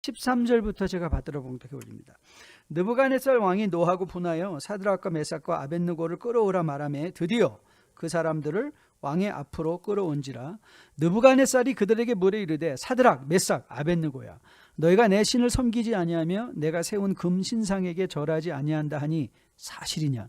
13절부터 제가 받들어 봉독해 올립니다. 느부갓네살 왕이 노하고 분하여 사드락과 메삭과 아벳느고를 끌어오라 말하매 드디어 그 사람들을 왕의 앞으로 끌어온지라. 느부갓네살이 그들에게 물에 이르되 사드락 메삭 아벳느고야, 너희가 내 신을 섬기지 아니하며 내가 세운 금 신상에게 절하지 아니한다 하니 사실이냐?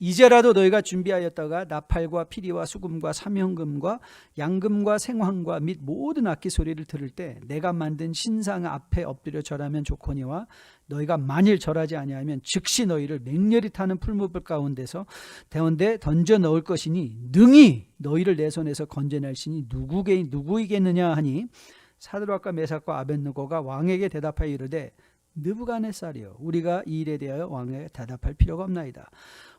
이제라도 너희가 준비하였다가 나팔과 피리와 수금과 삼형금과 양금과 생황과 및 모든 악기 소리를 들을 때 내가 만든 신상 앞에 엎드려 절하면 좋거니와, 너희가 만일 절하지 아니하면 즉시 너희를 맹렬히 타는 풀무불 가운데서 대원대 던져 넣을 것이니 능히 너희를 내 손에서 건져낼 신이 누구이겠느냐 하니, 사드락과 메삭과 아벳느고가 왕에게 대답하여 이르되 느부갓네살이여, 우리가 이 일에 대하여 왕에게 대답할 필요가 없나이다.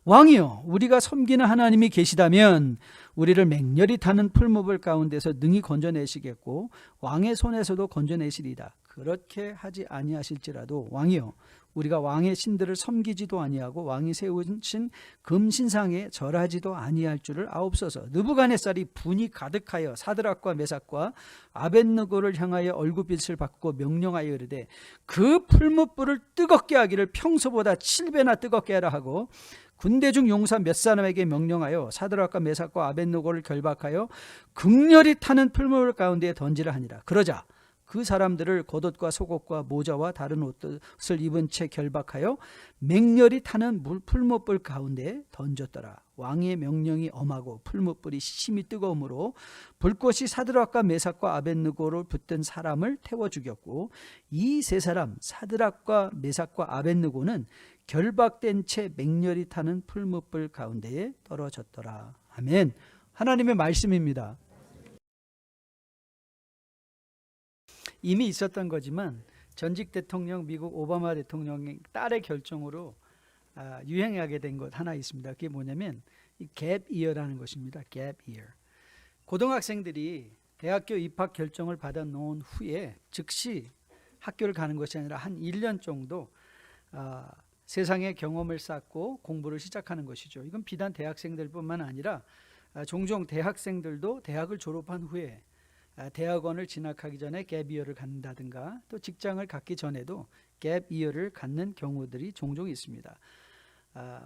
왕이여, 우리가 섬기는 하나님이 계시다면 우리를 맹렬히 타는 풀무불 가운데서 능히 건져내시겠고 왕의 손에서도 건져내시리이다. 그렇게 하지 아니하실지라도 왕이여, 우리가 왕의 신들을 섬기지도 아니하고 왕이 세우신 금신상에 절하지도 아니할 줄을 아옵소서. 느부갓네살이 분이 가득하여 사드락과 메삭과 아벳느고를 향하여 얼굴빛을 받고 명령하여 이르되 그 풀무불을 뜨겁게 하기를 평소보다 7배나 뜨겁게 하라 하고 군대 중 용사 몇 사람에게 명령하여 사드락과 메삭과 아벳느고를 결박하여 극렬히 타는 풀무불 가운데에 던지라 하니라. 그러자 그 사람들을 겉옷과 속옷과 모자와 다른 옷을 입은 채 결박하여 맹렬히 타는 풀무불 가운데에 던졌더라. 왕의 명령이 엄하고 풀무불이 심히 뜨거우므로 불꽃이 사드락과 메삭과 아벳느고를 붙든 사람을 태워 죽였고, 이 세 사람 사드락과 메삭과 아벳느고는 결박된 채 맹렬히 타는 풀무불 가운데에 떨어졌더라. 아멘. 하나님의 말씀입니다. 이미 있었던 거지만 전직 대통령 미국 오바마 대통령의 딸의 결정으로 유행하게 된 것 하나 있습니다. 그게 뭐냐면 갭 이어라는 것입니다. 갭 이어. 고등학생들이 대학교 입학 결정을 받아 놓은 후에 즉시 학교를 가는 것이 아니라 한 1년 정도 세상의 경험을 쌓고 공부를 시작하는 것이죠. 이건 비단 대학생들뿐만 아니라 종종 대학생들도 대학을 졸업한 후에 대학원을 진학하기 전에 갭이어를 갖는다든가 또 직장을 갖기 전에도 갭이어를 갖는 경우들이 종종 있습니다.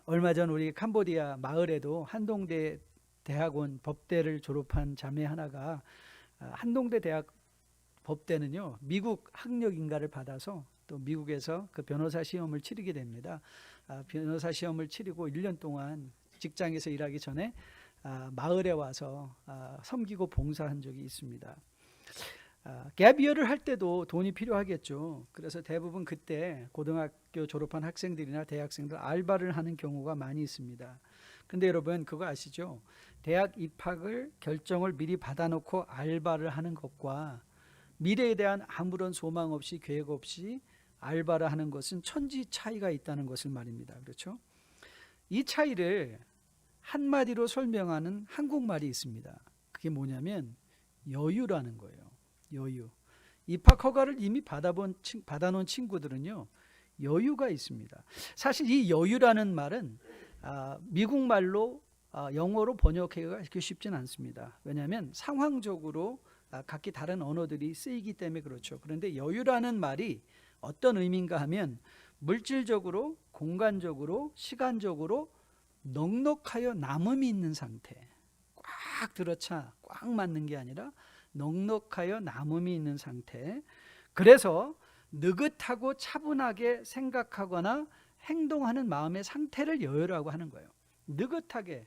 얼마 전 우리 캄보디아 마을에도 한동대 대학원 법대를 졸업한 자매 하나가 한동대 대학 법대는요 미국 학력인가를 받아서 또 미국에서 그 변호사 시험을 치르게 됩니다. 변호사 시험을 치르고 1년 동안 직장에서 일하기 전에 마을에 와서 섬기고 봉사한 적이 있습니다. 갭이어를 할 때도 돈이 필요하겠죠. 그래서 대부분 그때 고등학교 졸업한 학생들이나 대학생들 알바를 하는 경우가 많이 있습니다. 근데 여러분 그거 아시죠? 대학 입학을 결정을 미리 받아놓고 알바를 하는 것과 미래에 대한 아무런 소망 없이 계획 없이 알바를 하는 것은 천지 차이가 있다는 것을 말입니다. 그렇죠? 이 차이를 한마디로 설명하는 한국말이 있습니다. 그게 뭐냐면 여유라는 거예요. 여유. 입학 허가를 이미 받아놓은 친구들은요 여유가 있습니다. 사실 이 여유라는 말은 미국 말로 영어로 번역하기가 쉽지는 않습니다. 왜냐하면 상황적으로 각기 다른 언어들이 쓰이기 때문에 그렇죠. 그런데 여유라는 말이 어떤 의미인가 하면 물질적으로, 공간적으로, 시간적으로 넉넉하여 남음이 있는 상태, 꽉 들어차 꽉 맞는 게 아니라 넉넉하여 남음이 있는 상태. 그래서 느긋하고 차분하게 생각하거나 행동하는 마음의 상태를 여유라고 하는 거예요. 느긋하게.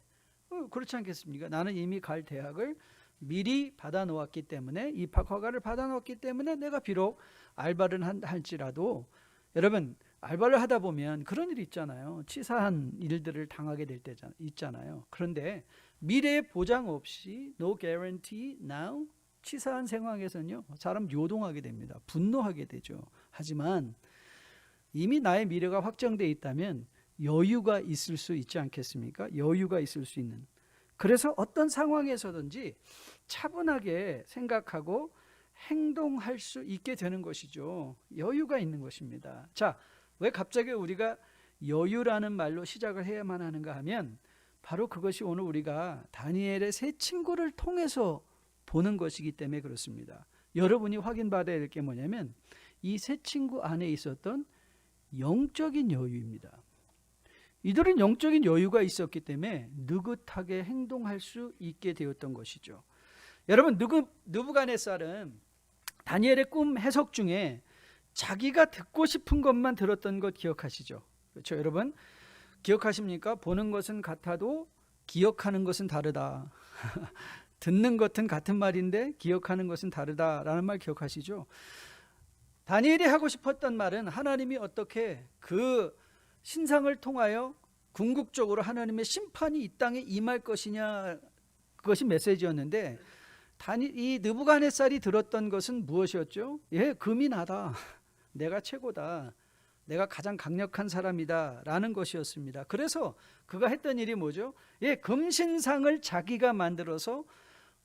그렇지 않겠습니까? 나는 이미 갈 대학을 미리 받아 놓았기 때문에, 입학 허가를 받아 놓았기 때문에 내가 비록 알바를 할지라도, 여러분 알바를 하다 보면 그런 일이 있잖아요. 치사한 일들을 당하게 될 때 있잖아요. 그런데 미래의 보장 없이 no guarantee now, 치사한 상황에서는요 사람 요동하게 됩니다. 분노하게 되죠. 하지만 이미 나의 미래가 확정되어 있다면 여유가 있을 수 있지 않겠습니까? 여유가 있을 수 있는. 그래서 어떤 상황에서든지 차분하게 생각하고 행동할 수 있게 되는 것이죠. 여유가 있는 것입니다. 자, 왜 갑자기 우리가 여유라는 말로 시작을 해야만 하는가 하면 바로 그것이 오늘 우리가 다니엘의 세 친구를 통해서 보는 것이기 때문에 그렇습니다. 여러분이 확인받아야 될 게 뭐냐면 이 세 친구 안에 있었던 영적인 여유입니다. 이들은 영적인 여유가 있었기 때문에 느긋하게 행동할 수 있게 되었던 것이죠. 여러분, 느부갓네살은 다니엘의 꿈 해석 중에 자기가 듣고 싶은 것만 들었던 것 기억하시죠? 그렇죠, 여러분? 기억하십니까? 보는 것은 같아도 기억하는 것은 다르다. 듣는 것은 같은 말인데 기억하는 것은 다르다라는 말 기억하시죠? 다니엘이 하고 싶었던 말은 하나님이 어떻게 그 신상을 통하여 궁극적으로 하나님의 심판이 이 땅에 임할 것이냐, 그것이 메시지였는데 이 느부갓네살이 들었던 것은 무엇이었죠? 예, 금이 나다. 내가 최고다. 내가 가장 강력한 사람이다 라는 것이었습니다. 그래서 그가 했던 일이 뭐죠? 예, 금신상을 자기가 만들어서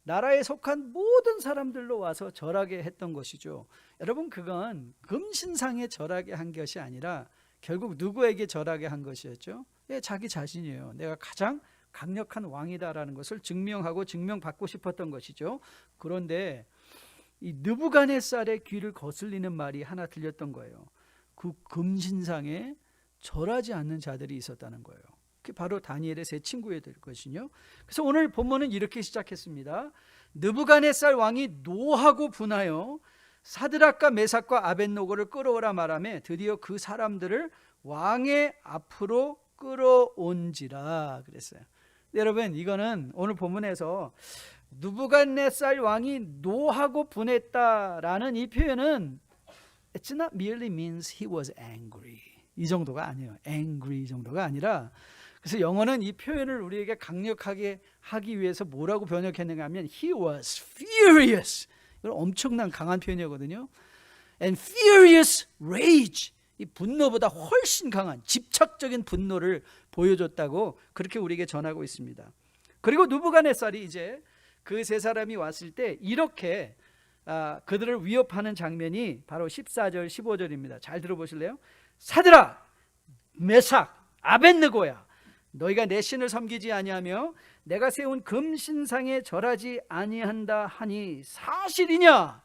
나라에 속한 모든 사람들로 와서 절하게 했던 것이죠. 여러분, 그건 금신상에 절하게 한 것이 아니라 결국 누구에게 절하게 한 것이었죠? 예, 자기 자신이에요. 내가 가장 강력한 왕이다라는 것을 증명하고 증명받고 싶었던 것이죠. 그런데 이 느부갓네살의 귀를 거슬리는 말이 하나 들렸던 거예요. 그 금신상에 절하지 않는 자들이 있었다는 거예요. 그게 바로 다니엘의 세 친구에 될 것이요. 그래서 오늘 본문은 이렇게 시작했습니다. 느부갓네살 왕이 노하고 분하여 사드락과 메삭과 아벳노고를 끌어오라 말하며 드디어 그 사람들을 왕의 앞으로 끌어온지라 그랬어요. 여러분, 이거는 오늘 본문에서 느부갓네살 왕이 노하고 분했다라는 이 표현은 It's not merely means he was angry. 이 정도가 아니에요. angry 정도가 아니라, 그래서 영어는 이 표현을 우리에게 강력하게 하기 위해서 뭐라고 번역했는가 하면 he was furious. 이건 엄청난 강한 표현이거든요. And furious rage. 이 분노보다 훨씬 강한 집착적인 분노를 보여줬다고 그렇게 우리에게 전하고 있습니다. 그리고 느부갓네살이 이제 그 세 사람이 왔을 때 이렇게 그들을 위협하는 장면이 바로 14절 15절입니다. 잘 들어보실래요? 사드락, 메삭, 아벳느고야, 너희가 내 신을 섬기지 아니하며 내가 세운 금신상에 절하지 아니한다 하니 사실이냐?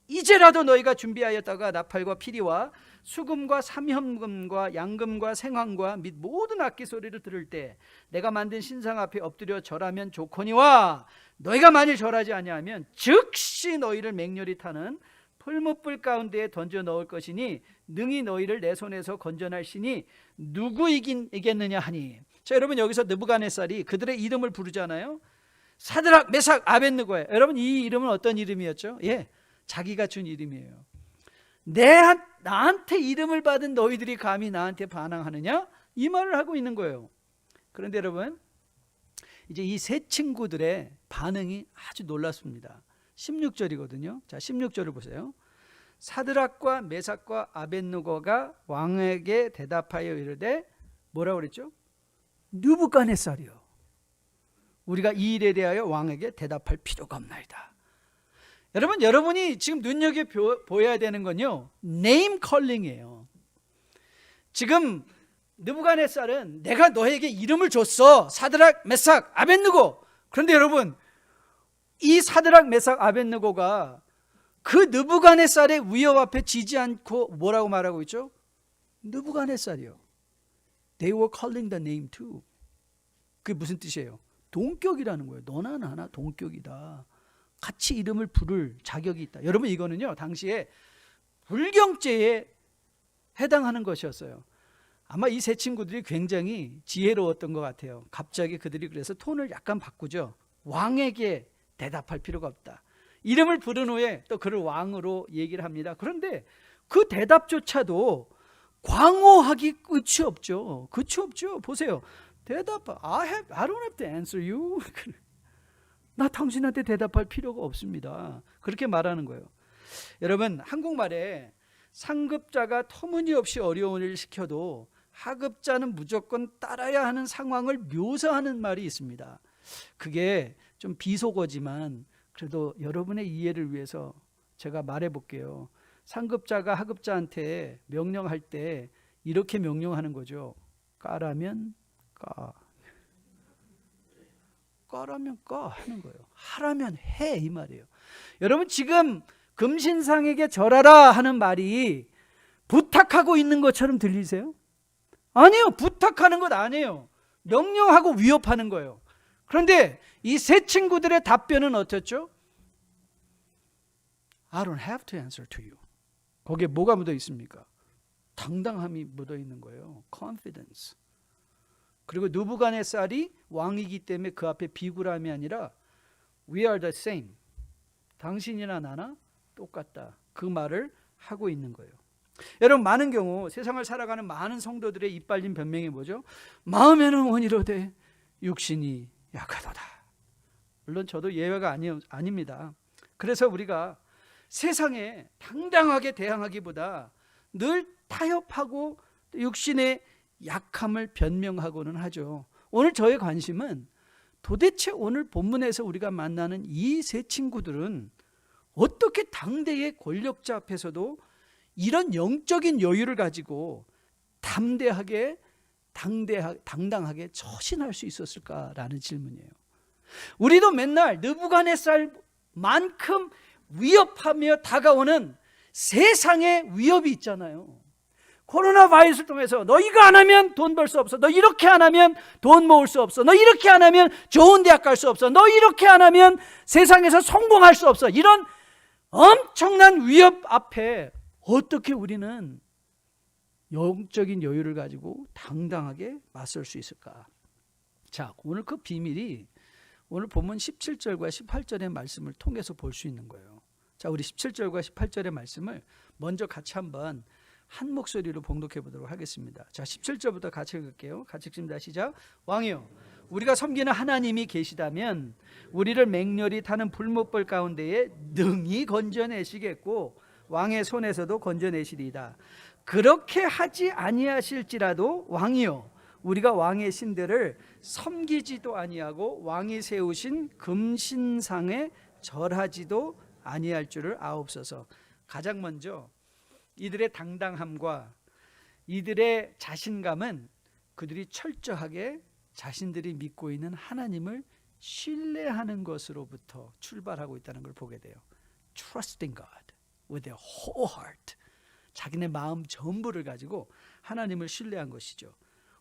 이제라도 너희가 준비하였다가 나팔과 피리와 수금과 삼현금과 양금과 생황과 및 모든 악기 소리를 들을 때 내가 만든 신상 앞에 엎드려 절하면 좋거니와 너희가 만일 절하지 아니하면 즉시 너희를 맹렬히 타는 풀무불 가운데에 던져 넣을 것이니 능히 너희를 내 손에서 건져낼 신이 누구이겠느냐 하니. 자, 여러분, 여기서 느부갓네살이 그들의 이름을 부르잖아요. 사드락, 메삭, 아벳느고예요. 여러분, 이 이름은 어떤 이름이었죠? 예, 자기가 준 이름이에요. 나한테 이름을 받은 너희들이 감히 나한테 반항하느냐? 이 말을 하고 있는 거예요. 그런데 여러분, 이제 이 세 친구들의 반응이 아주 놀랍습니다. 16절이거든요. 자, 16절을 보세요. 사드락과 메삭과 아벳느고가 왕에게 대답하여 이르되, 뭐라고 그랬죠? 느부갓네살이요, 우리가 이 일에 대하여 왕에게 대답할 필요가 없나이다. 여러분, 여러분이 지금 눈여겨보아야 되는 건요, 네임 컬링이에요. 지금 느부갓네살은 내가 너에게 이름을 줬어. 사드락, 메삭, 아벳느고. 그런데 여러분, 이 사드락, 메삭, 아벳느고가 그 느부갓네살의 위협 앞에 지지 않고 뭐라고 말하고 있죠? 느부갓네살이요. They were calling the name too. 그게 무슨 뜻이에요? 동격이라는 거예요. 너나 나나 동격이다. 같이 이름을 부를 자격이 있다. 여러분, 이거는요, 당시에 불경죄에 해당하는 것이었어요. 아마 이 세 친구들이 굉장히 지혜로웠던 것 같아요. 갑자기 그들이 그래서 톤을 약간 바꾸죠. 왕에게 대답할 필요가 없다. 이름을 부른 후에 또 그를 왕으로 얘기를 합니다. 그런데 그 대답조차도 광호하기 끝이 없죠. 끝이 없죠. 보세요. 대답, I don't have to answer you. 나 당신한테 대답할 필요가 없습니다. 그렇게 말하는 거예요. 여러분, 한국말에 상급자가 터무니없이 어려운 일을 시켜도 하급자는 무조건 따라야 하는 상황을 묘사하는 말이 있습니다. 그게 좀 비속어지만 그래도 여러분의 이해를 위해서 제가 말해 볼게요. 상급자가 하급자한테 명령할 때 이렇게 명령하는 거죠. 까라면 까, 까라면 까 하는 거예요. 하라면 해, 이 말이에요. 여러분, 지금 금신상에게 절하라 하는 말이 부탁하고 있는 것처럼 들리세요? 아니요, 부탁하는 것 아니에요. 명령하고 위협하는 거예요. 그런데 이 세 친구들의 답변은 어떻죠? I don't have to answer to you. 거기에 뭐가 묻어 있습니까? 당당함이 묻어 있는 거예요. Confidence. 그리고 느부갓네살이 왕이기 때문에 그 앞에 비굴함이 아니라 We are the same. 당신이나 나나 똑같다. 그 말을 하고 있는 거예요. 여러분, 많은 경우 세상을 살아가는 많은 성도들의 이빨린 변명이 뭐죠? 마음에는 원이로되 육신이 약하도다. 물론 저도 예외가 아닙니다. 그래서 우리가 세상에 당당하게 대항하기보다 늘 타협하고 육신의 약함을 변명하고는 하죠. 오늘 저의 관심은 도대체 오늘 본문에서 우리가 만나는 이 세 친구들은 어떻게 당대의 권력자 앞에서도 이런 영적인 여유를 가지고 담대하게 당당하게 처신할 수 있었을까라는 질문이에요. 우리도 맨날 느부갓네살만큼 위협하며 다가오는 세상의 위협이 있잖아요. 코로나 바이러스를 통해서 너 이거 안 하면 돈 벌 수 없어. 너 이렇게 안 하면 돈 모을 수 없어. 너 이렇게 안 하면 좋은 대학 갈 수 없어. 너 이렇게 안 하면 세상에서 성공할 수 없어. 이런 엄청난 위협 앞에 어떻게 우리는 영적인 여유를 가지고 당당하게 맞설 수 있을까? 자, 오늘 그 비밀이 오늘 본문 17절과 18절의 말씀을 통해서 볼 수 있는 거예요. 자, 우리 17절과 18절의 말씀을 먼저 같이 한번 한 목소리로 봉독해 보도록 하겠습니다. 자, 17절부터 같이 읽을게요. 같이 읽습니다. 시작. 왕이여, 우리가 섬기는 하나님이 계시다면 우리를 맹렬히 타는 불못벌 가운데에 능히 건져내시겠고 왕의 손에서도 건져내시리이다. 그렇게 하지 아니하실지라도 왕이여, 우리가 왕의 신들을 섬기지도 아니하고 왕이 세우신 금신상에 절하지도 아니할 줄을 아옵소서. 가장 먼저 이들의 당당함과 이들의 자신감은 그들이 철저하게 자신들이 믿고 있는 하나님을 신뢰하는 것으로부터 출발하고 있다는 걸 보게 돼요. Trusting God with their whole heart. 자기네 마음 전부를 가지고 하나님을 신뢰한 것이죠.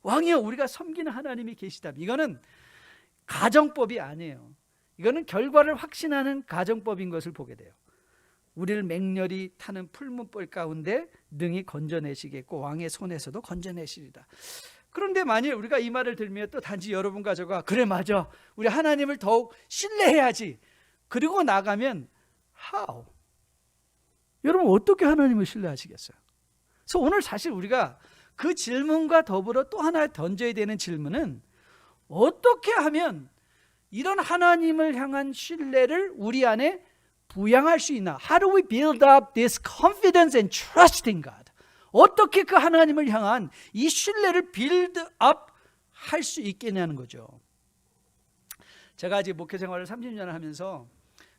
왕이여, 우리가 섬기는 하나님이 계시다면, 이거는 가정법이 아니에요. 이거는 결과를 확신하는 가정법인 것을 보게 돼요. 우리를 맹렬히 타는 풀문벌 가운데 능히 건져내시겠고 왕의 손에서도 건져내시리다. 그런데 만일 우리가 이 말을 들으면 또 단지 여러분과 저가 그래 맞아, 우리 하나님을 더욱 신뢰해야지, 그리고 나가면 how? 여러분 어떻게 하나님을 신뢰하시겠어요? 그래서 오늘 사실 우리가 그 질문과 더불어 또 하나 던져야 되는 질문은, 어떻게 하면 이런 하나님을 향한 신뢰를 우리 안에 부양할 수 있나? How do we build up this confidence and trust in God? 어떻게 그 하나님을 향한 이 신뢰를 build up 할 수 있겠냐는 거죠. 제가 이제 목회 생활을 30년을 하면서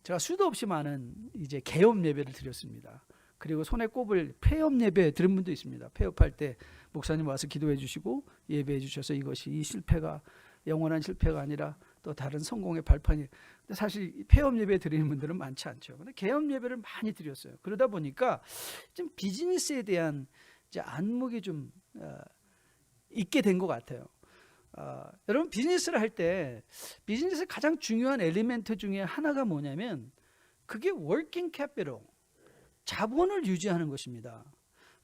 제가 수도 없이 많은 이제 개업 예배를 드렸습니다. 그리고 손에 꼽을 폐업 예배 들은 분도 있습니다. 폐업할 때 목사님 와서 기도해 주시고 예배해 주셔서 이것이 이 실패가 영원한 실패가 아니라 또 다른 성공의 발판이. 근데 사실 폐업 예배 드리는 분들은 많지 않죠. 근데 개업 예배를 많이 드렸어요. 그러다 보니까 좀 비즈니스에 대한 이제 안목이 좀 있게 된 것 같아요. 여러분, 비즈니스를 할 때 비즈니스의 가장 중요한 엘리멘트 중에 하나가 뭐냐면 그게 워킹 캐피털, 자본을 유지하는 것입니다.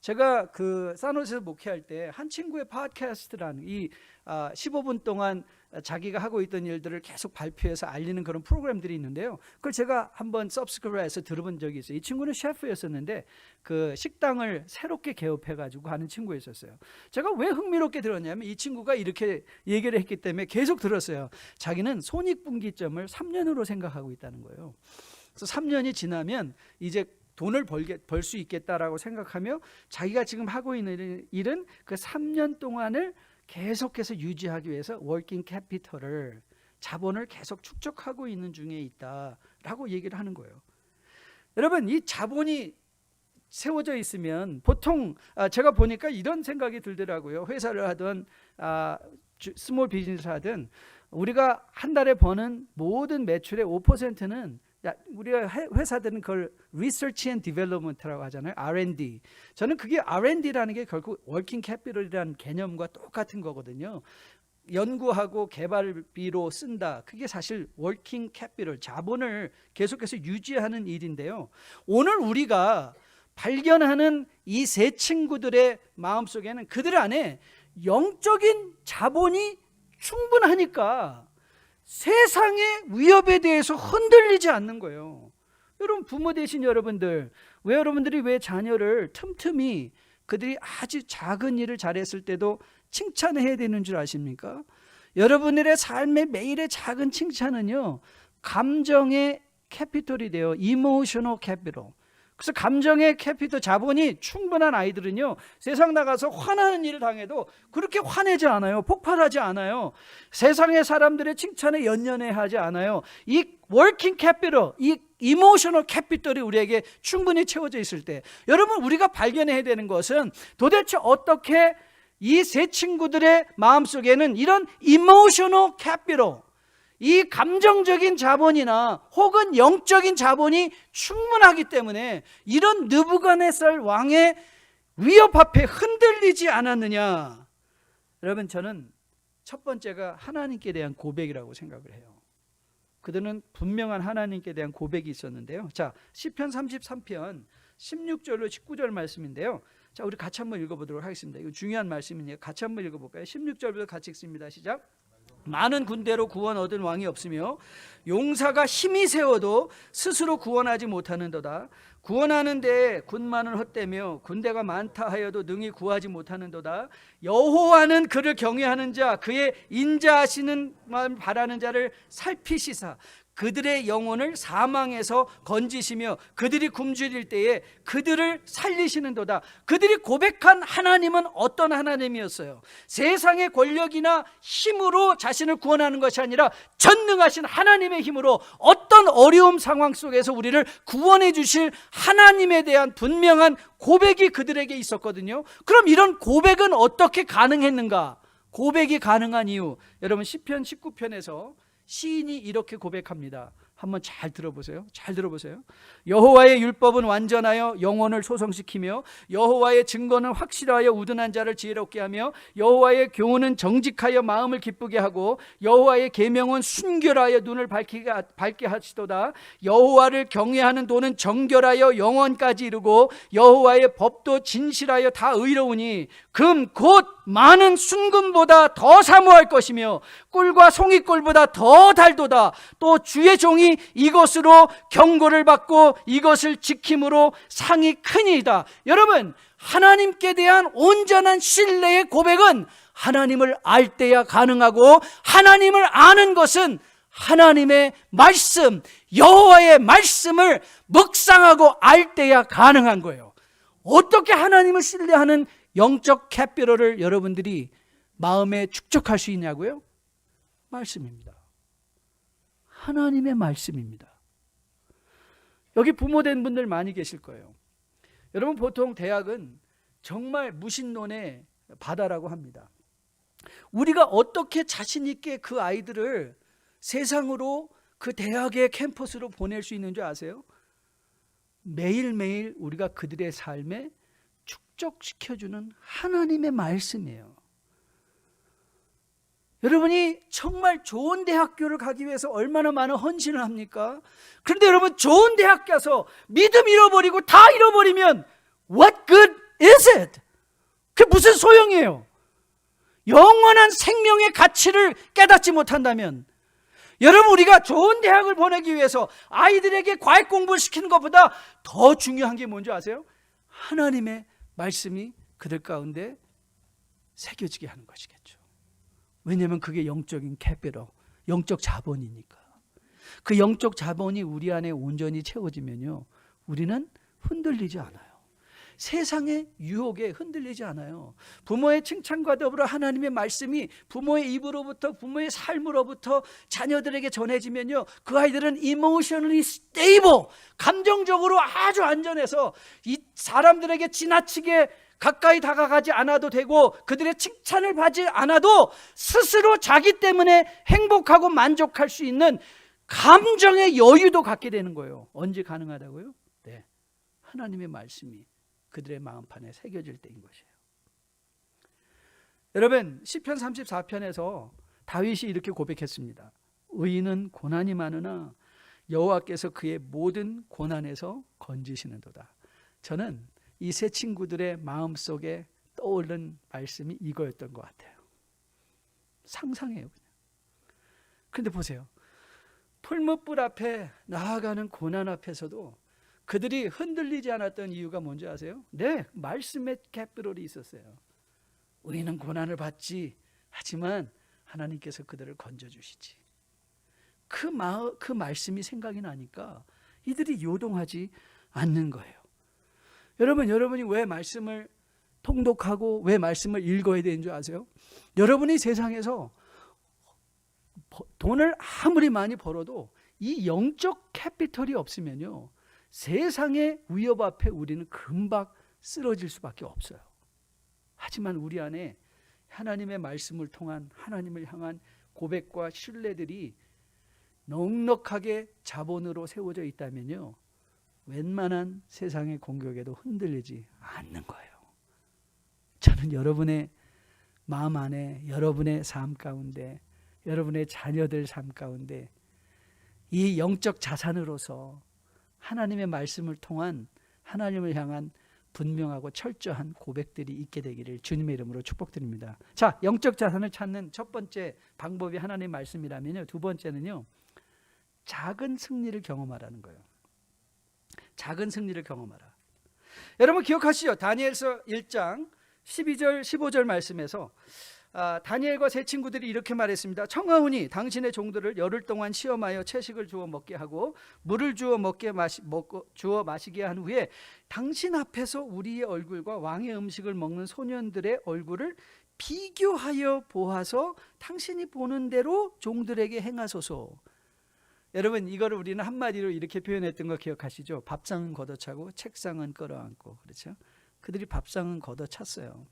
제가 그 산호세에서 목회할 때 한 친구의 팟캐스트라는 이 15분 동안 자기가 하고 있던 일들을 계속 발표해서 알리는 그런 프로그램들이 있는데요. 그걸 제가 한번 서브스크라이브해서 들어본 적이 있어요. 이 친구는 셰프였었는데 그 식당을 새롭게 개업해가지고 하는 친구였었어요. 제가 왜 흥미롭게 들었냐면 이 친구가 이렇게 얘기를 했기 때문에 계속 들었어요. 자기는 손익분기점을 3년으로 생각하고 있다는 거예요. 그래서 3년이 지나면 이제 돈을 벌 수 있겠다라고 생각하며 자기가 지금 하고 있는 일은 그 3년 동안을 계속해서 유지하기 위해서 워킹 캐피털을, 자본을 계속 축적하고 있는 중에 있다라고 얘기를 하는 거예요. 여러분, 이 자본이 세워져 있으면 보통 제가 보니까 이런 생각이 들더라고요. 회사를 하든 스몰 비즈니스 하든 우리가 한 달에 버는 모든 매출의 5%는 우리가 회사들은 그걸 Research and Development라고 하잖아요. R&D. 저는 그게 R&D라는 게 결국 Working Capital이라는 개념과 똑같은 거거든요. 연구하고 개발비로 쓴다. 그게 사실 Working Capital, 자본을 계속해서 유지하는 일인데요. 오늘 우리가 발견하는 이 세 친구들의 마음속에는 그들 안에 영적인 자본이 충분하니까 세상의 위협에 대해서 흔들리지 않는 거예요. 여러분, 부모 되신 여러분들, 여러분들이 왜 자녀를 틈틈이 그들이 아주 작은 일을 잘했을 때도 칭찬해야 되는 줄 아십니까? 여러분들의 삶의 매일의 작은 칭찬은요, 감정의 캐피털이 돼요. 이모셔널 캐피털. 그래서 감정의 캐피털, 자본이 충분한 아이들은요, 세상 나가서 화나는 일을 당해도 그렇게 화내지 않아요. 폭발하지 않아요. 세상의 사람들의 칭찬에 연연해하지 않아요. 이 워킹 캐피털, 이 이모셔널 캐피털이 우리에게 충분히 채워져 있을 때, 여러분, 우리가 발견해야 되는 것은 도대체 어떻게 이 세 친구들의 마음속에는 이런 이모셔널 캐피털, 이 감정적인 자본이나 혹은 영적인 자본이 충분하기 때문에 이런 느부갓네살 왕의 위협 앞에 흔들리지 않았느냐. 여러분, 저는 첫 번째가 하나님께 대한 고백이라고 생각을 해요. 그들은 분명한 하나님께 대한 고백이 있었는데요. 자, 시편 33편 16절로 19절 말씀인데요. 자, 우리 같이 한번 읽어보도록 하겠습니다. 이거 중요한 말씀이니까 같이 한번 읽어볼까요? 16절부터 같이 읽습니다. 시작. 많은 군대로 구원 얻은 왕이 없으며 용사가 힘이 세워도 스스로 구원하지 못하는도다. 구원하는데 군만은 헛되며 군대가 많다 하여도 능히 구하지 못하는도다. 여호와는 그를 경외하는 자, 그의 인자하시는 말 바라는 자를 살피시사 그들의 영혼을 사망에서 건지시며 그들이 굶주릴 때에 그들을 살리시는도다. 그들이 고백한 하나님은 어떤 하나님이었어요? 세상의 권력이나 힘으로 자신을 구원하는 것이 아니라 전능하신 하나님의 힘으로 어떤 어려움 상황 속에서 우리를 구원해 주실 하나님에 대한 분명한 고백이 그들에게 있었거든요. 그럼 이런 고백은 어떻게 가능했는가? 고백이 가능한 이유, 여러분 시편 19편에서 시인이 이렇게 고백합니다. 한번 잘 들어보세요. 잘 들어보세요. 여호와의 율법은 완전하여 영혼을 소성시키며 여호와의 증거는 확실하여 우둔한 자를 지혜롭게 하며 여호와의 교훈은 정직하여 마음을 기쁘게 하고 여호와의 계명은 순결하여 눈을 밝게 하시도다. 여호와를 경외하는 도는 정결하여 영원까지 이르고 여호와의 법도 진실하여 다 의로우니 금 곧 많은 순금보다 더 사모할 것이며 꿀과 송이꿀보다 더 달도다. 또 주의 종이 이것으로 경고를 받고 이것을 지킴으로 상이 크니이다. 여러분, 하나님께 대한 온전한 신뢰의 고백은 하나님을 알 때야 가능하고, 하나님을 아는 것은 하나님의 말씀, 여호와의 말씀을 묵상하고 알 때야 가능한 거예요. 어떻게 하나님을 신뢰하는 영적 캐피털을 여러분들이 마음에 축적할 수 있냐고요? 말씀입니다. 하나님의 말씀입니다. 여기 부모된 분들 많이 계실 거예요. 여러분, 보통 대학은 정말 무신론의 바다라고 합니다. 우리가 어떻게 자신 있게 그 아이들을 세상으로, 그 대학의 캠퍼스로 보낼 수 있는 줄 아세요? 매일매일 우리가 그들의 삶에 축적시켜주는 하나님의 말씀이에요. 여러분이 정말 좋은 대학교를 가기 위해서 얼마나 많은 헌신을 합니까? 그런데 여러분, 좋은 대학 가서 믿음 잃어버리고 다 잃어버리면 what good is it? 그게 무슨 소용이에요? 영원한 생명의 가치를 깨닫지 못한다면, 여러분, 우리가 좋은 대학을 보내기 위해서 아이들에게 과외 공부를 시키는 것보다 더 중요한 게 뭔지 아세요? 하나님의 말씀이 그들 가운데 새겨지게 하는 것이겠죠. 왜냐하면 그게 영적인 캐피털, 영적 자본이니까. 그 영적 자본이 우리 안에 온전히 채워지면요, 우리는 흔들리지 않아요. 세상의 유혹에 흔들리지 않아요. 부모의 칭찬과 더불어 하나님의 말씀이 부모의 입으로부터, 부모의 삶으로부터 자녀들에게 전해지면요, 그 아이들은 emotionally stable, 감정적으로 아주 안전해서 이 사람들에게 지나치게 가까이 다가가지 않아도 되고, 그들의 칭찬을 받지 않아도 스스로 자기 때문에 행복하고 만족할 수 있는 감정의 여유도 갖게 되는 거예요. 언제 가능하다고요? 네, 하나님의 말씀이 그들의 마음판에 새겨질 때인 것이에요. 여러분, 시편 34편에서 다윗이 이렇게 고백했습니다. 의인은 고난이 많으나 여호와께서 그의 모든 고난에서 건지시는도다. 저는 이 세 친구들의 마음속에 떠오른 말씀이 이거였던 것 같아요. 상상해요. 그런데 보세요. 풀무불 앞에 나아가는 고난 앞에서도 그들이 흔들리지 않았던 이유가 뭔지 아세요? 네, 말씀에 깃불이 있었어요. 우리는 고난을 받지, 하지만 하나님께서 그들을 건져주시지. 그 말씀이 생각이 나니까 이들이 요동하지 않는 거예요. 여러분이 왜 말씀을 통독하고 왜 말씀을 읽어야 되는 줄 아세요? 여러분이 세상에서 돈을 아무리 많이 벌어도 이 영적 캐피털이 없으면요, 세상의 위협 앞에 우리는 금방 쓰러질 수밖에 없어요. 하지만 우리 안에 하나님의 말씀을 통한 하나님을 향한 고백과 신뢰들이 넉넉하게 자본으로 세워져 있다면요, 웬만한 세상의 공격에도 흔들리지 않는 거예요. 저는 여러분의 마음 안에, 여러분의 삶 가운데, 여러분의 자녀들 삶 가운데 이 영적 자산으로서 하나님의 말씀을 통한 하나님을 향한 분명하고 철저한 고백들이 있게 되기를 주님의 이름으로 축복드립니다. 자, 영적 자산을 찾는 첫 번째 방법이 하나님의 말씀이라면요, 두 번째는요, 작은 승리를 경험하라는 거예요. 작은 승리를 경험하라. 여러분 기억하시죠? 다니엘서 1장 12절 15절 말씀에서 다니엘과 세 친구들이 이렇게 말했습니다. 청하오니 당신의 종들을 열흘 동안 시험하여 채식을 주어 먹게 하고 물을 주어 주어 마시게 한 후에 당신 앞에서 우리의 얼굴과 왕의 음식을 먹는 소년들의 얼굴을 비교하여 보아서 당신이 보는 대로 종들에게 행하소서. 여러분, 이거를 우리는 한마디로 이렇게 표현했던 거 기억하시죠? 밥상은 걷어차고 책상은 끌어안고. 그렇죠? 그들이 밥상은 걷어찼어요.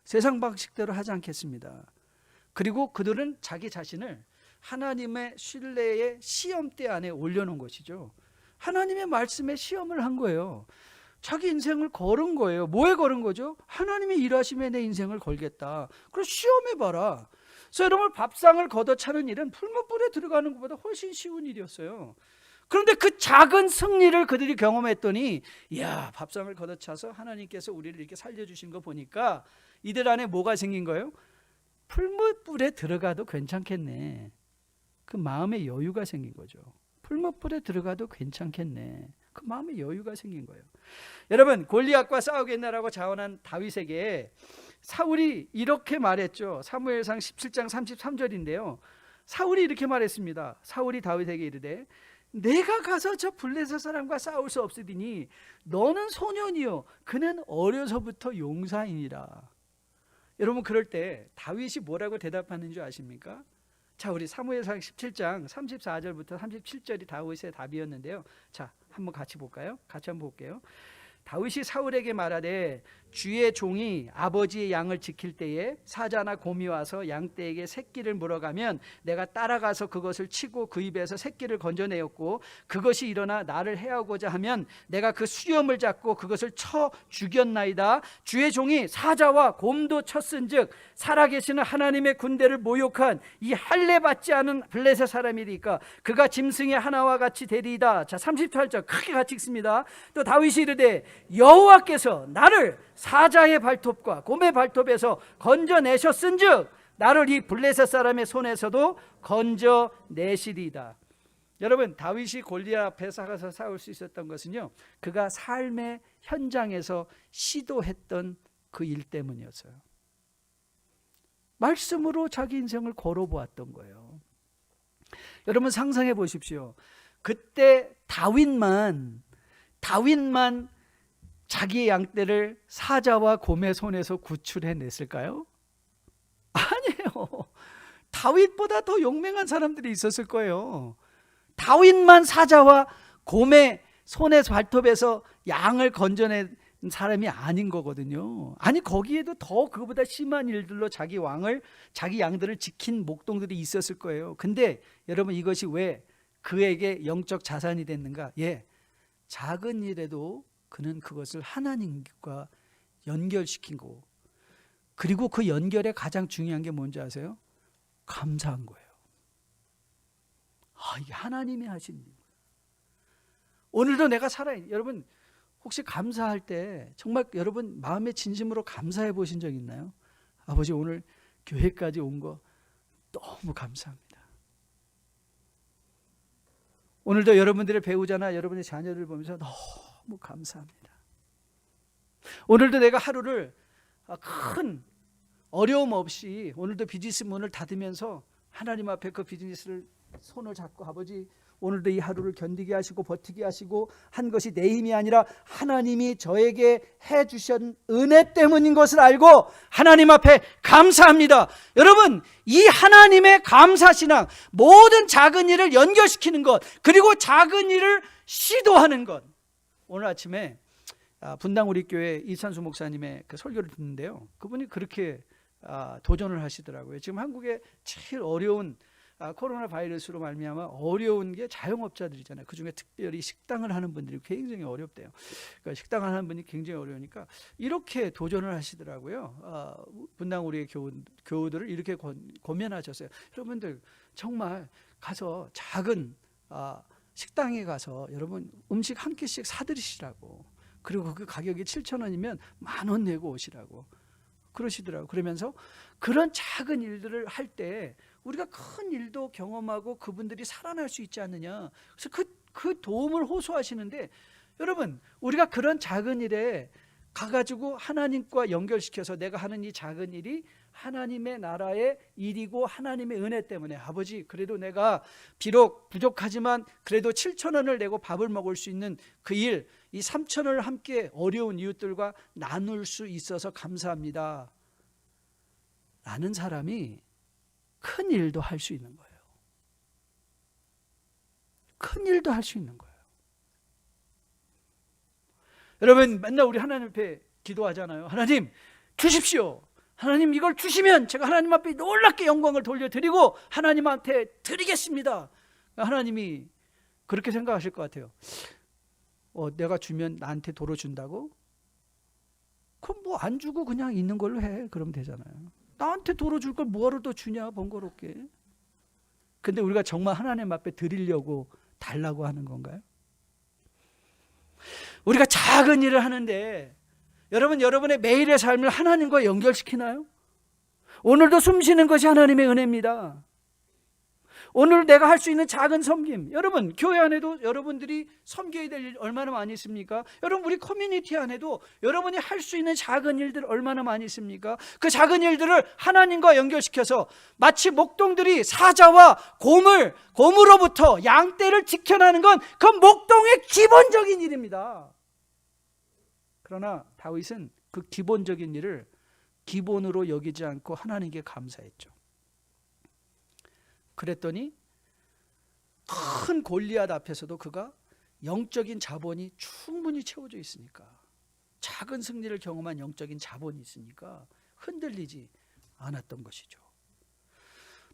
세상 방식대로 하지 않겠습니다. 그리고 그들은 자기 자신을 하나님의 신뢰의 시험대 안에 올려놓은 것이죠. 하나님의 말씀에 시험을 한 거예요. 자기 인생을 걸은 거예요. 뭐에 걸은 거죠? 하나님의 일하심에 내 인생을 걸겠다. 그럼 시험해봐라. 그래서 여러분, 밥상을 걷어차는 일은 풀무불에 들어가는 것보다 훨씬 쉬운 일이었어요. 그런데 그 작은 승리를 그들이 경험했더니, 이야, 밥상을 걷어차서 하나님께서 우리를 이렇게 살려주신 거 보니까 이들 안에 뭐가 생긴 거예요? 풀무불에 들어가도 괜찮겠네. 그 마음의 여유가 생긴 거죠. 풀무불에 들어가도 괜찮겠네. 그 마음의 여유가 생긴 거예요. 여러분, 골리앗과 싸우겠나라고 자원한 다윗에게 사울이 이렇게 말했죠. 사무엘상 17장 33절인데요. 사울이 이렇게 말했습니다. 사울이 다윗에게 이르되 내가 가서 저 블레셋 사람과 싸울 수 없으리니 너는 소년이요 그는 어려서부터 용사이니라. 여러분, 그럴 때 다윗이 뭐라고 대답하는 줄 아십니까? 자, 우리 사무엘상 17장 34절부터 37절이 다윗의 답이었는데요. 자, 한번 같이 볼까요? 같이 한번 볼게요. 다윗이 사울에게 말하되 주의 종이 아버지의 양을 지킬 때에 사자나 곰이 와서 양떼에게 새끼를 물어가면 내가 따라가서 그것을 치고 그 입에서 새끼를 건져내었고 그것이 일어나 나를 해하고자 하면 내가 그 수염을 잡고 그것을 쳐 죽였나이다. 주의 종이 사자와 곰도 쳤은즉 살아계시는 하나님의 군대를 모욕한 이 할례 받지 않은 블레셋 사람이니까 그가 짐승의 하나와 같이 되리이다. 자, 38절 크게 같이 읽습니다. 또 다윗이 이르되 여호와께서 나를 사자의 발톱과 곰의 발톱에서 건져내셨은즉 나를 이 블레셋 사람의 손에서도 건져내시리이다. 여러분, 다윗이 골리앗 앞에서 가서 싸울 수 있었던 것은요, 그가 삶의 현장에서 시도했던 그 일 때문이었어요. 말씀으로 자기 인생을 걸어보았던 거예요. 여러분, 상상해 보십시오. 그때 다윗만 자기의 양떼를 사자와 곰의 손에서 구출해냈을까요? 아니에요. 다윗보다 더 용맹한 사람들이 있었을 거예요. 다윗만 사자와 곰의 손에서 발톱에서 양을 건져낸 사람이 아닌 거거든요. 아니, 거기에도 더 그보다 심한 일들로 자기 양들을 지킨 목동들이 있었을 거예요. 근데 여러분, 이것이 왜 그에게 영적 자산이 됐는가? 예, 작은 일에도 그는 그것을 하나님과 연결시킨 거고, 그리고 그 연결에 가장 중요한 게 뭔지 아세요? 감사한 거예요. 이게 하나님이 하신 일. 오늘도 내가 살아있는, 여러분 혹시 감사할 때 정말 여러분 마음의 진심으로 감사해 보신 적 있나요? 아버지 오늘 교회까지 온 거 너무 감사합니다. 오늘도 여러분들의 배우자나 여러분의 자녀를 보면서 너무 감사합니다. 오늘도 내가 하루를 큰 어려움 없이 오늘도 비즈니스 문을 닫으면서 하나님 앞에 그 비즈니스를 손을 잡고, 아버지 오늘도 이 하루를 견디게 하시고 버티게 하시고 한 것이 내 힘이 아니라 하나님이 저에게 해주신 은혜 때문인 것을 알고 하나님 앞에 감사합니다. 여러분, 이 하나님의 감사신앙, 모든 작은 일을 연결시키는 것, 그리고 작은 일을 시도하는 것. 오늘 아침에 분당 우리 교회 이찬수 목사님의 그 설교를 듣는데요, 그분이 그렇게 도전을 하시더라고요. 지금 한국에 제일 어려운 코로나 바이러스로 말미암아 어려운 게 자영업자들이잖아요. 그중에 특별히 식당을 하는 분들이 굉장히 어렵대요. 그러니까 식당을 하는 분이 굉장히 어려우니까 이렇게 도전을 하시더라고요. 분당 우리의 교우들을 이렇게 권면하셨어요. 여러분들 정말 가서 작은 식당에 가서 여러분 음식 한 끼씩 사드시라고, 그리고 그 가격이 7,000원이면 10,000원 내고 오시라고 그러시더라고요. 그러면서 그런 작은 일들을 할 때 우리가 큰 일도 경험하고 그분들이 살아날 수 있지 않느냐. 그래서 그 도움을 호소하시는데, 여러분 우리가 그런 작은 일에 가가지고 하나님과 연결시켜서 내가 하는 이 작은 일이 하나님의 나라의 일이고 하나님의 은혜 때문에, 아버지 그래도 내가 비록 부족하지만 그래도 7,000원을 내고 밥을 먹을 수 있는 그 일, 이 3,000원을 함께 어려운 이웃들과 나눌 수 있어서 감사합니다 라는 사람이 큰 일도 할 수 있는 거예요. 큰 일도 할 수 있는 거예요. 여러분 맨날 우리 하나님 앞에 기도하잖아요. 하나님 주십시오. 하나님 이걸 주시면 제가 하나님 앞에 놀랍게 영광을 돌려드리고 하나님한테 드리겠습니다. 하나님이 그렇게 생각하실 것 같아요. 내가 주면 나한테 도로 준다고? 그럼 뭐 안 주고 그냥 있는 걸로 해. 그러면 되잖아요. 나한테 도로 줄 걸 뭐하러 더 주냐, 번거롭게. 근데 우리가 정말 하나님 앞에 드리려고 달라고 하는 건가요? 우리가 작은 일을 하는데 여러분의 매일의 삶을 하나님과 연결시키나요? 오늘도 숨 쉬는 것이 하나님의 은혜입니다. 오늘 내가 할 수 있는 작은 섬김, 여러분 교회 안에도 여러분들이 섬겨야 될 일 얼마나 많이 있습니까? 여러분 우리 커뮤니티 안에도 여러분이 할 수 있는 작은 일들 얼마나 많이 있습니까? 그 작은 일들을 하나님과 연결시켜서 마치 목동들이 사자와 곰으로부터 양떼를 지켜나는 건 그 목동의 기본적인 일입니다. 그러나 다윗은 그 기본적인 일을 기본으로 여기지 않고 하나님께 감사했죠. 그랬더니 큰 골리앗 앞에서도 그가 영적인 자본이 충분히 채워져 있으니까, 작은 승리를 경험한 영적인 자본이 있으니까 흔들리지 않았던 것이죠.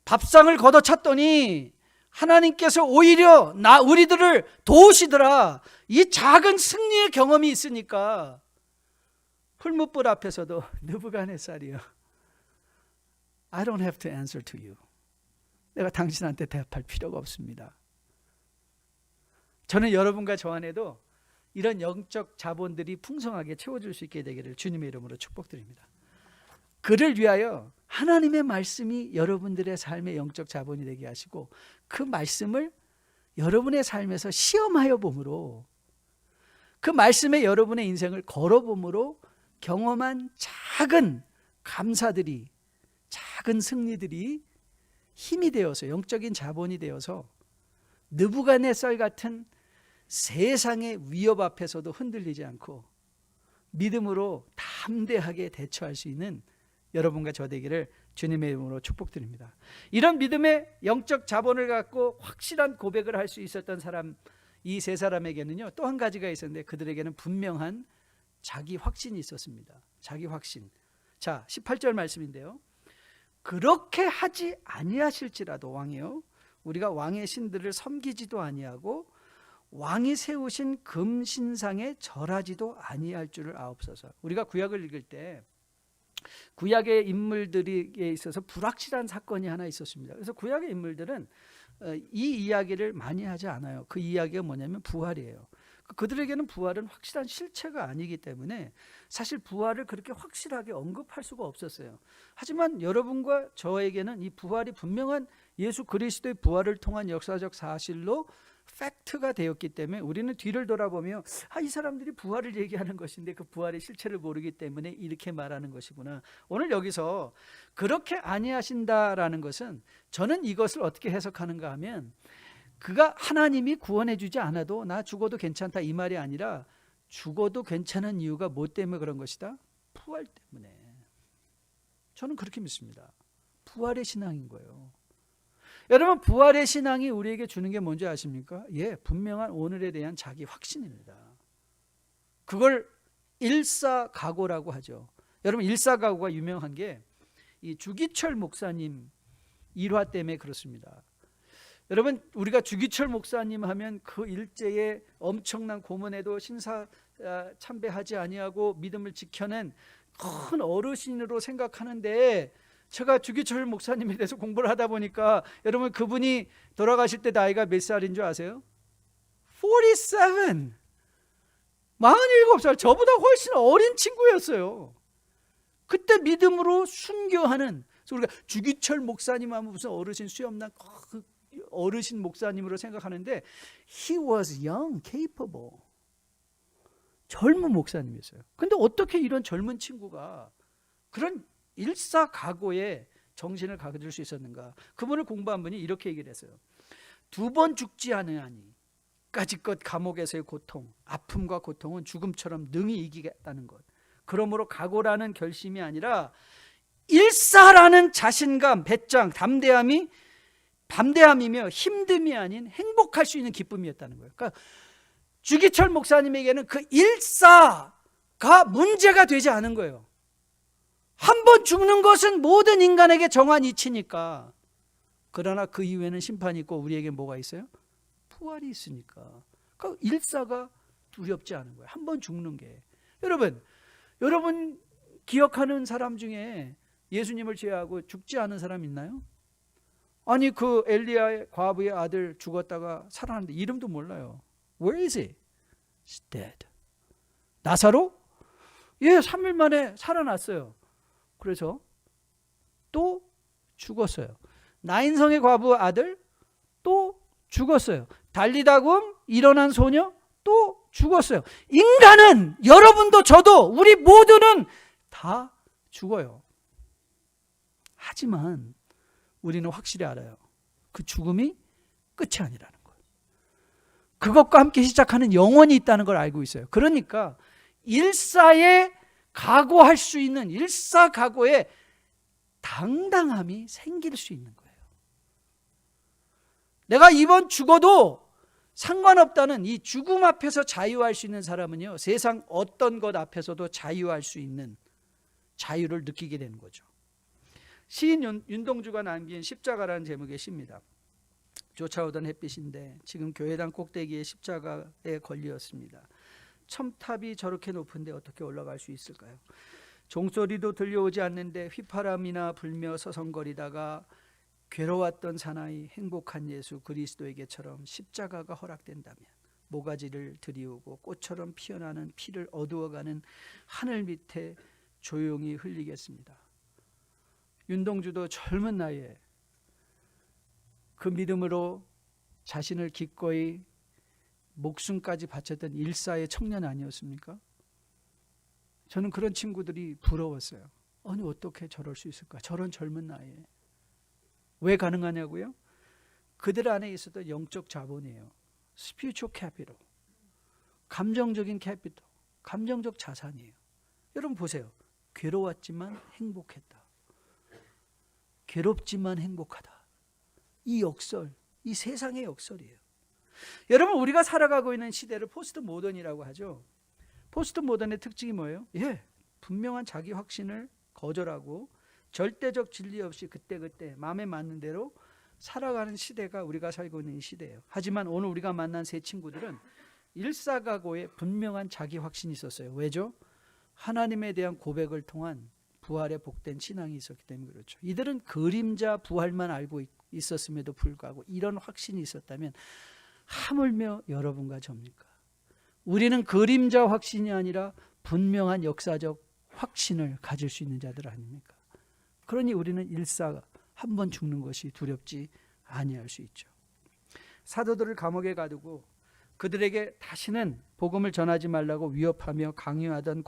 밥상을 걷어찼더니 하나님께서 오히려 우리들을 도우시더라. 이 작은 승리의 경험이 있으니까 풀무불 앞에서도 느부갓네살이여, I don't have to answer to you. 내가 당신한테 대답할 필요가 없습니다. 저는 여러분과 저 안에도 이런 영적 자본들이 풍성하게 채워줄 수 있게 되기를 주님의 이름으로 축복드립니다. 그를 위하여 하나님의 말씀이 여러분들의 삶의 영적 자본이 되게 하시고, 그 말씀을 여러분의 삶에서 시험하여 봄으로, 그 말씀에 여러분의 인생을 걸어봄으로 경험한 작은 감사들이, 작은 승리들이 힘이 되어서, 영적인 자본이 되어서 느부갓네살 같은 세상의 위협 앞에서도 흔들리지 않고 믿음으로 담대하게 대처할 수 있는 여러분과 저 되기를 주님의 이름으로 축복드립니다. 이런 믿음의 영적 자본을 갖고 확실한 고백을 할 수 있었던 사람, 이 세 사람에게는요 또 한 가지가 있었는데, 그들에게는 분명한 자기 확신이 있었습니다. 자기 확신. 자, 18절 말씀인데요, 그렇게 하지 아니하실지라도 왕이요, 우리가 왕의 신들을 섬기지도 아니하고 왕이 세우신 금신상에 절하지도 아니할 줄을 아옵소서. 우리가 구약을 읽을 때 구약의 인물들에 있어서 불확실한 사건이 하나 있었습니다. 그래서 구약의 인물들은 이 이야기를 많이 하지 않아요. 그 이야기가 뭐냐면 부활이에요. 그들에게는 부활은 확실한 실체가 아니기 때문에 사실 부활을 그렇게 확실하게 언급할 수가 없었어요. 하지만 여러분과 저에게는 이 부활이 분명한 예수 그리스도의 부활을 통한 역사적 사실로 팩트가 되었기 때문에 우리는 뒤를 돌아보며 이 사람들이 부활을 얘기하는 것인데 그 부활의 실체를 모르기 때문에 이렇게 말하는 것이구나. 오늘 여기서 그렇게 아니하신다라는 것은 저는 이것을 어떻게 해석하는가 하면 그가 하나님이 구원해 주지 않아도 나 죽어도 괜찮다 이 말이 아니라 죽어도 괜찮은 이유가 뭐 때문에 그런 것이다? 부활 때문에. 저는 그렇게 믿습니다. 부활의 신앙인 거예요. 여러분, 부활의 신앙이 우리에게 주는 게 뭔지 아십니까? 분명한 오늘에 대한 자기 확신입니다. 그걸 일사각오라고 하죠. 여러분, 일사각오가 유명한 게 이 주기철 목사님 일화 때문에 그렇습니다. 여러분, 우리가 주기철 목사님 하면 그 일제의 엄청난 고문에도 신사 참배하지 아니하고 믿음을 지켜낸 큰 어르신으로 생각하는데, 제가 주기철 목사님에 대해서 공부를 하다 보니까 여러분, 그분이 돌아가실 때 나이가 몇 살인 줄 아세요? 47. 47살. 저보다 훨씬 어린 친구였어요. 그때 믿음으로 순교하는, 그래서 우리가 주기철 목사님 하면 무슨 어르신 수염난 어르신 목사님으로 생각하는데 He was young, capable. 젊은 목사님이었어요. 근데 어떻게 이런 젊은 친구가 그런 일사각오의 정신을 가질 수 있었는가? 그분을 공부한 분이 이렇게 얘기를 했어요. 2번 죽지 않으하니 까짓것 감옥에서의 고통, 아픔과 고통은 죽음처럼 능히 이기겠다는 것. 그러므로 각오라는 결심이 아니라 일사라는 자신감, 배짱, 담대함이며 힘듦이 아닌 행복할 수 있는 기쁨이었다는 거예요. 그러니까 주기철 목사님에게는 그 일사가 문제가 되지 않은 거예요. 한 번 죽는 것은 모든 인간에게 정한 이치니까. 그러나 그 이후에는 심판이 있고 우리에게 뭐가 있어요? 부활이 있으니까. 그러니까 일사가 두렵지 않은 거예요. 한 번 죽는 게. 여러분 기억하는 사람 중에 예수님을 제외하고 죽지 않은 사람 있나요? 아니, 그 엘리야의 과부의 아들 죽었다가 살아났는데 이름도 몰라요. Where is he? He's dead. 나사로? 3일 만에 살아났어요. 그래서 또 죽었어요. 나인성의 과부 아들 또 죽었어요. 달리다금 일어난 소녀 또 죽었어요. 인간은, 여러분도 저도 우리 모두는 다 죽어요. 하지만 우리는 확실히 알아요. 그 죽음이 끝이 아니라는 것. 그것과 함께 시작하는 영원이 있다는 걸 알고 있어요. 그러니까 일사에 각오할 수 있는, 일사각오에 당당함이 생길 수 있는 거예요. 내가 이번 죽어도 상관없다는 이 죽음 앞에서 자유할 수 있는 사람은요, 세상 어떤 것 앞에서도 자유할 수 있는 자유를 느끼게 되는 거죠. 시인 윤동주가 남긴 십자가라는 제목의 시입니다. 쫓아오던 햇빛인데 지금 교회당 꼭대기에 십자가에 걸렸습니다. 첨탑이 저렇게 높은데 어떻게 올라갈 수 있을까요? 종소리도 들려오지 않는데 휘파람이나 불며 서성거리다가 괴로웠던 사나이 행복한 예수 그리스도에게처럼 십자가가 허락된다면 모가지를 들이우고 꽃처럼 피어나는 피를 어두워가는 하늘 밑에 조용히 흘리겠습니다. 윤동주도 젊은 나이에 그 믿음으로 자신을 기꺼이 목숨까지 바쳤던 일사의 청년 아니었습니까? 저는 그런 친구들이 부러웠어요. 아니, 어떻게 저럴 수 있을까? 저런 젊은 나이에. 왜 가능하냐고요? 그들 안에 있었던 영적 자본이에요. spiritual capital. 감정적인 캐피탈, 감정적 자산이에요. 여러분 보세요. 괴로웠지만 행복했다. 괴롭지만 행복하다. 이 역설, 이 세상의 역설이에요. 여러분, 우리가 살아가고 있는 시대를 포스트 모던이라고 하죠. 포스트 모던의 특징이 뭐예요? 분명한 자기 확신을 거절하고 절대적 진리 없이 그때그때 마음에 맞는 대로 살아가는 시대가 우리가 살고 있는 이 시대예요. 하지만 오늘 우리가 만난 세 친구들은 일사각오에 분명한 자기 확신이 있었어요. 왜죠? 하나님에 대한 고백을 통한 부활의 복된 신앙이 있었기 때문에 그렇죠. 이들은 그림자 부활만 알고 있었음에도 불구하고 이런 확신이 있었다면 하물며 여러분과 저입니까? 우리는 그림자 확신이 아니라 분명한 역사적 확신을 가질 수 있는 자들 아닙니까? 그러니 우리는 일사 한 번 죽는 것이 두렵지 아니할 수 있죠. 사도들을 감옥에 가두고 그들에게 다시는 복음을 전하지 말라고 위협하며 강요하던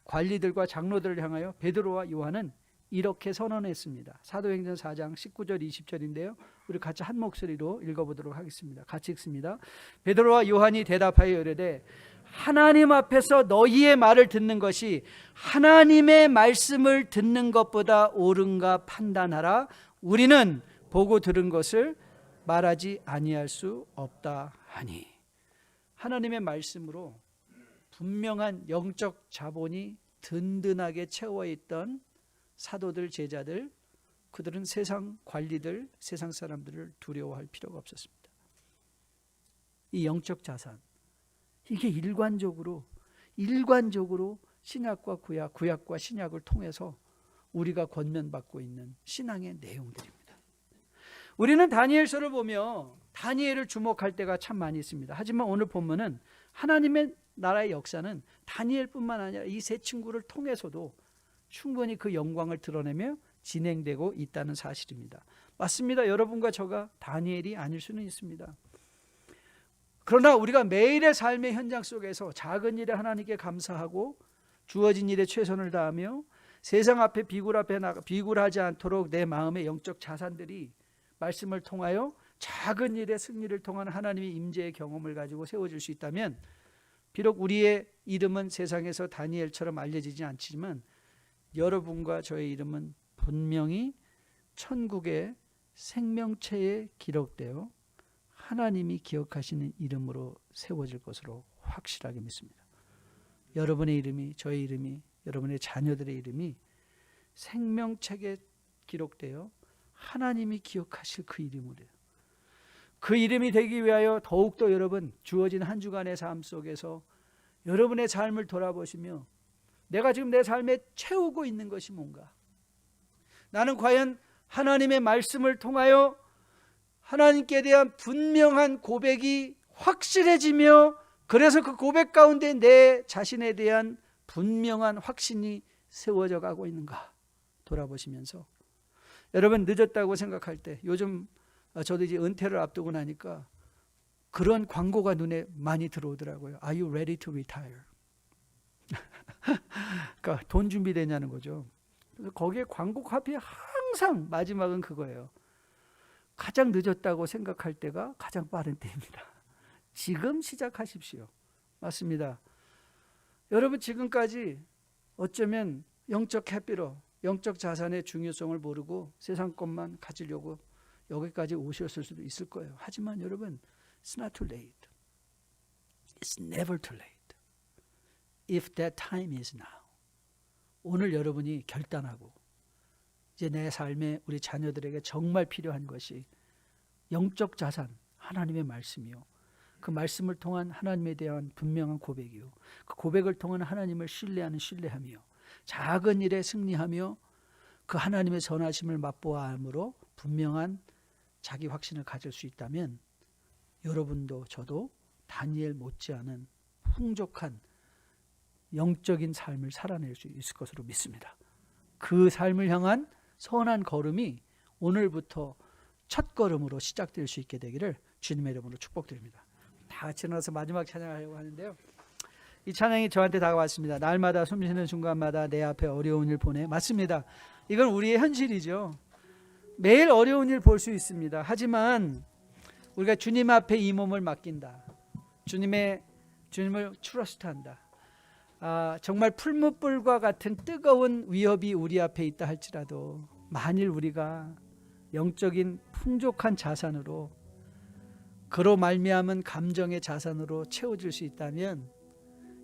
관리들과 장로들을 향하여 베드로와 요한은 이렇게 선언했습니다. 사도행전 4장 19절 20절인데요. 우리 같이 한 목소리로 읽어보도록 하겠습니다. 같이 읽습니다. 베드로와 요한이 대답하여 이르되 하나님 앞에서 너희의 말을 듣는 것이 하나님의 말씀을 듣는 것보다 옳은가 판단하라. 우리는 보고 들은 것을 말하지 아니할 수 없다 하니. 하나님의 말씀으로 분명한 영적 자본이 든든하게 채워있던 사도들, 제자들, 그들은 세상 관리들, 세상 사람들을 두려워할 필요가 없었습니다. 이 영적 자산, 이게 일관적으로 신약과 구약과 신약을 통해서 우리가 권면받고 있는 신앙의 내용들입니다. 우리는 다니엘서를 보며 다니엘을 주목할 때가 참 많이 있습니다. 하지만 오늘 본문은 하나님의 나라의 역사는 다니엘뿐만 아니라 이 세 친구를 통해서도 충분히 그 영광을 드러내며 진행되고 있다는 사실입니다. 맞습니다. 여러분과 저가 다니엘이 아닐 수는 있습니다. 그러나 우리가 매일의 삶의 현장 속에서 작은 일에 하나님께 감사하고 주어진 일에 최선을 다하며 세상 앞에 비굴하지 않도록 내 마음의 영적 자산들이 말씀을 통하여 작은 일의 승리를 통한 하나님의 임재의 경험을 가지고 세워질 수 있다면, 비록 우리의 이름은 세상에서 다니엘처럼 알려지지 않지만 여러분과 저의 이름은 분명히 천국의 생명체에 기록되어 하나님이 기억하시는 이름으로 세워질 것으로 확실하게 믿습니다. 여러분의 이름이, 저의 이름이, 여러분의 자녀들의 이름이 생명책에 기록되어 하나님이 기억하실 그 이름으로요. 그 이름이 되기 위하여 더욱더 여러분 주어진 한 주간의 삶 속에서 여러분의 삶을 돌아보시며 내가 지금 내 삶에 채우고 있는 것이 뭔가, 나는 과연 하나님의 말씀을 통하여 하나님께 대한 분명한 고백이 확실해지며 그래서 그 고백 가운데 내 자신에 대한 분명한 확신이 세워져 가고 있는가 돌아보시면서, 여러분 늦었다고 생각할 때, 요즘 저도 이제 은퇴를 앞두고 나니까 그런 광고가 눈에 많이 들어오더라고요. Are you ready to retire? 그러니까 돈 준비되냐는 거죠. 그래서 거기에 광고 카피에 항상 마지막은 그거예요. 가장 늦었다고 생각할 때가 가장 빠른 때입니다. 지금 시작하십시오. 맞습니다. 여러분 지금까지 어쩌면 영적 회피로 영적 자산의 중요성을 모르고 세상 것만 가지려고 여기까지 오셨을 수도 있을 거예요. 하지만 여러분, it's not too late. It's never too late. If that time is now. 오늘 여러분이 결단하고 이제 내 삶에 우리 자녀들에게 정말 필요한 것이 영적 자산, 하나님의 말씀이요. 그 말씀을 통한 하나님에 대한 분명한 고백이요. 그 고백을 통한 하나님을 신뢰하며 작은 일에 승리하며 그 하나님의 선하심을 맛보아함으로 분명한 자기 확신을 가질 수 있다면 여러분도 저도 다니엘 못지않은 풍족한 영적인 삶을 살아낼 수 있을 것으로 믿습니다. 그 삶을 향한 선한 걸음이 오늘부터 첫 걸음으로 시작될 수 있게 되기를 주님의 이름으로 축복드립니다. 다 같이 일어나서 마지막 찬양하려고 하는데요. 이 찬양이 저한테 다가왔습니다. 날마다 숨쉬는 순간마다 내 앞에 어려운 일 보내. 맞습니다. 이건 우리의 현실이죠. 매일 어려운 일 볼 수 있습니다. 하지만 우리가 주님 앞에 이 몸을 맡긴다. 주님을 트러스트한다. 정말 풀무불과 같은 뜨거운 위협이 우리 앞에 있다 할지라도 만일 우리가 영적인 풍족한 자산으로, 그로 말미암은 감정의 자산으로 채워질 수 있다면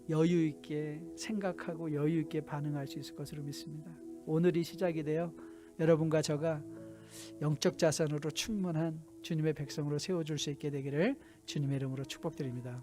여유 있게 생각하고 여유 있게 반응할 수 있을 것으로 믿습니다. 오늘이 시작이 되어 여러분과 저가 영적 자산으로 충만한 주님의 백성으로 세워줄 수 있게 되기를 주님의 이름으로 축복드립니다.